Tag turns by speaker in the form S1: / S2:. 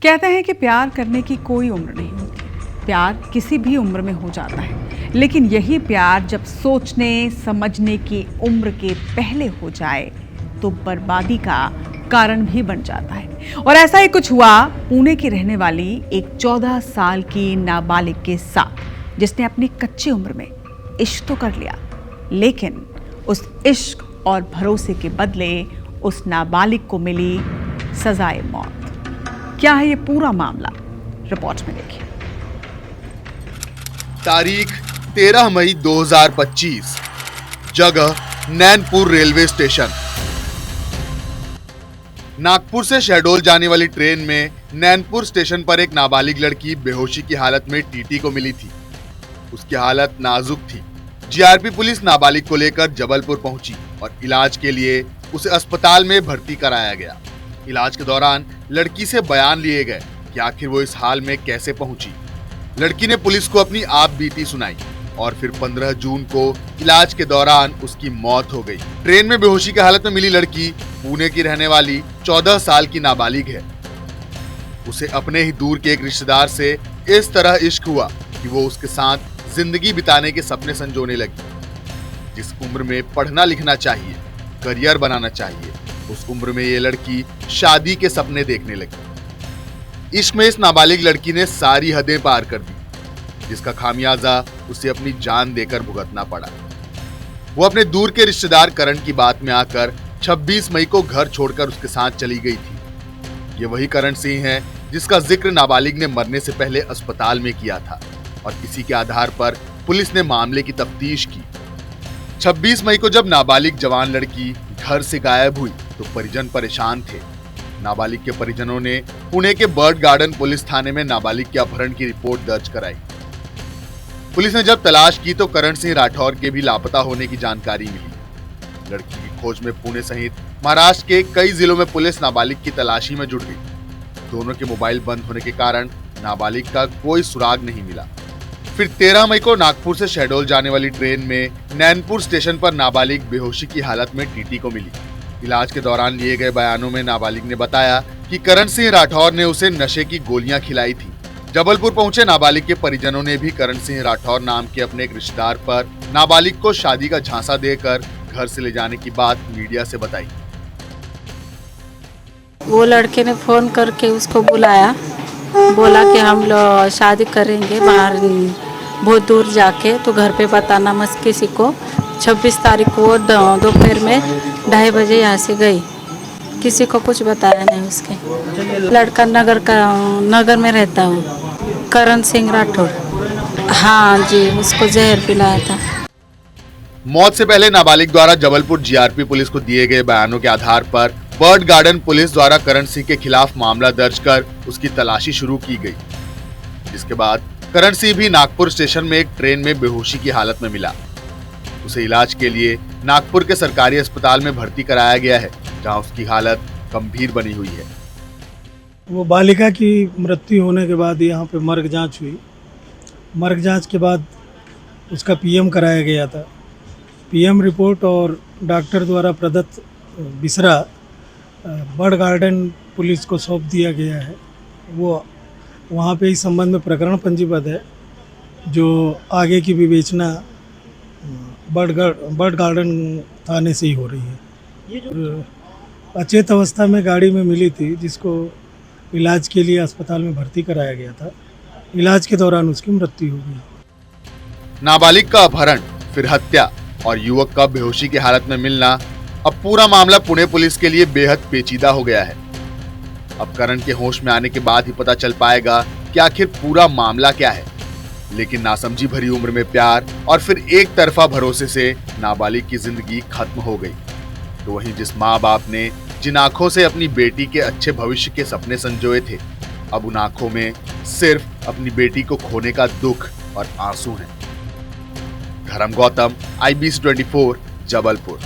S1: कहते हैं कि प्यार करने की कोई उम्र नहीं होती। प्यार किसी भी उम्र में हो जाता है, लेकिन यही प्यार जब सोचने समझने की उम्र के पहले हो जाए तो बर्बादी का कारण भी बन जाता है। और ऐसा ही कुछ हुआ पुणे की रहने वाली एक 14 साल की नाबालिग के साथ, जिसने अपनी कच्ची उम्र में इश्क तो कर लिया, लेकिन उस इश्क और भरोसे के बदले उस नाबालिग को मिली सजाए मौत। क्या है ये पूरा मामला, रिपोर्ट में देखिए।
S2: तारीख 13 मई 2025, जगह नैनपुर रेलवे स्टेशन। नागपुर से शहडोल जाने वाली ट्रेन में नैनपुर स्टेशन पर एक नाबालिग लड़की बेहोशी की हालत में टीटी को मिली थी। उसकी हालत नाजुक थी। जीआरपी पुलिस नाबालिग को लेकर जबलपुर पहुंची और इलाज के लिए उसे अस्पताल में भर्ती कराया गया। इलाज के दौरान लड़की से बयान लिए गए कि आखिर वो इस हाल में कैसे पहुंची। लड़की ने पुलिस को अपनी आप बीती सुनाई और फिर 15 जून को इलाज के दौरान उसकी मौत हो गई। ट्रेन में बेहोशी की हालत में मिली लड़की पुणे की रहने वाली 14 साल की नाबालिग है। उसे अपने ही दूर के एक रिश्तेदार से इस तरह इश्क हुआ कि वो उसके साथ जिंदगी बिताने के सपने संजोने लगी। जिस उम्र में पढ़ना लिखना चाहिए, करियर बनाना चाहिए, उस उम्र में ये लड़की शादी के सपने देखने लगी। इश्क में इस नाबालिग लड़की ने सारी हदें पार कर दी, जिसका खामियाजा उसे अपनी जान देकर भुगतना पड़ा। वो अपने दूर के रिश्तेदार करण की बात में आकर 26 मई को घर छोड़कर उसके साथ चली गई थी। ये वही करण सिंह है जिसका जिक्र नाबालिग ने मरने से पहले अस्पताल में किया था, और इसी के आधार पर पुलिस ने मामले की तफ्तीश की। 26 मई को जब नाबालिग जवान लड़की घर से गायब हुई तो परिजन परेशान थे। नाबालिग के परिजनों ने पुणे के बर्ड गार्डन पुलिस थाने में नाबालिग के अपहरण की रिपोर्ट दर्ज कराई। पुलिस ने जब तलाश की तो करण सिंह राठौर के भी लापता होने की जानकारी मिली। लड़की की खोज में पुणे सहित महाराष्ट्र के कई जिलों में पुलिस नाबालिग की तलाशी में जुट गई। दोनों के मोबाइल बंद होने के कारण नाबालिग का कोई सुराग नहीं मिला। फिर 13 मई को नागपुर से शहडोल जाने वाली ट्रेन में नैनपुर स्टेशन पर नाबालिग बेहोशी की हालत में टीटी को मिली। इलाज के दौरान लिए गए बयानों में नाबालिग ने बताया कि करण सिंह राठौर ने उसे नशे की गोलियां खिलाई थी। जबलपुर पहुंचे नाबालिग के परिजनों ने भी करण सिंह राठौर नाम के अपने एक रिश्तेदार पर नाबालिग को शादी का झांसा देकर घर से ले जाने की बात मीडिया से बताई।
S3: वो लड़के ने फोन करके उसको बुलाया, बोला कि हम लोग शादी करेंगे बाहर बहुत दूर जाके, तो घर पे बताना मत किसी को। 26 तारीख को दोपहर में 2:30 बजे यहाँ से गई, किसी को कुछ बताया नहीं। उसके लड़का नगर में रहता हूँ, करण सिंह राठौर। हाँ जी, उसको जहर पिलाया था।
S2: मौत से पहले नाबालिग द्वारा जबलपुर जीआरपी पुलिस को दिए गए बयानों के आधार पर बर्ड गार्डन पुलिस द्वारा करण सिंह के खिलाफ मामला दर्ज कर उसकी तलाशी शुरू की गई। जिसके बाद करण सिंह भी नागपुर स्टेशन में एक ट्रेन में बेहोशी की हालत में मिला। उसे इलाज के लिए नागपुर के सरकारी अस्पताल में भर्ती कराया गया है, जहां उसकी हालत गंभीर बनी हुई है।
S4: वो बालिका की मृत्यु होने के बाद यहाँ पे मर्ग जांच हुई। मर्ग जांच के बाद उसका पीएम कराया गया था। पीएम रिपोर्ट और डॉक्टर द्वारा प्रदत्त बिसरा बर्ड गार्डन पुलिस को सौंप दिया गया है। वो वहाँ पे इस संबंध में प्रकरण पंजीबद्ध है, जो आगे की विवेचना बर्ड गार्डन थाने से ही हो रही है। ये जो अचेत अवस्था में गाड़ी में मिली थी, जिसको इलाज के लिए अस्पताल में भर्ती कराया गया था, इलाज के दौरान उसकी मृत्यु हो गई।
S2: नाबालिग का अपहरण, फिर हत्या और युवक का बेहोशी की हालत में मिलना, अब पूरा मामला पुणे पुलिस के लिए बेहद पेचीदा हो गया है। अब करण के होश में आने के बाद ही पता चल पाएगा कि आखिर पूरा मामला क्या है। लेकिन नासमझी भरी उम्र में प्यार और फिर एक तरफा भरोसे से नाबालिग की जिंदगी खत्म हो गई। तो वहीं जिस माँ बाप ने जिन आंखों से अपनी बेटी के अच्छे भविष्य के सपने संजोए थे, अब उन आंखों में सिर्फ अपनी बेटी को खोने का दुख और आंसू हैं। धर्म गौतम, IBC 24, जबलपुर।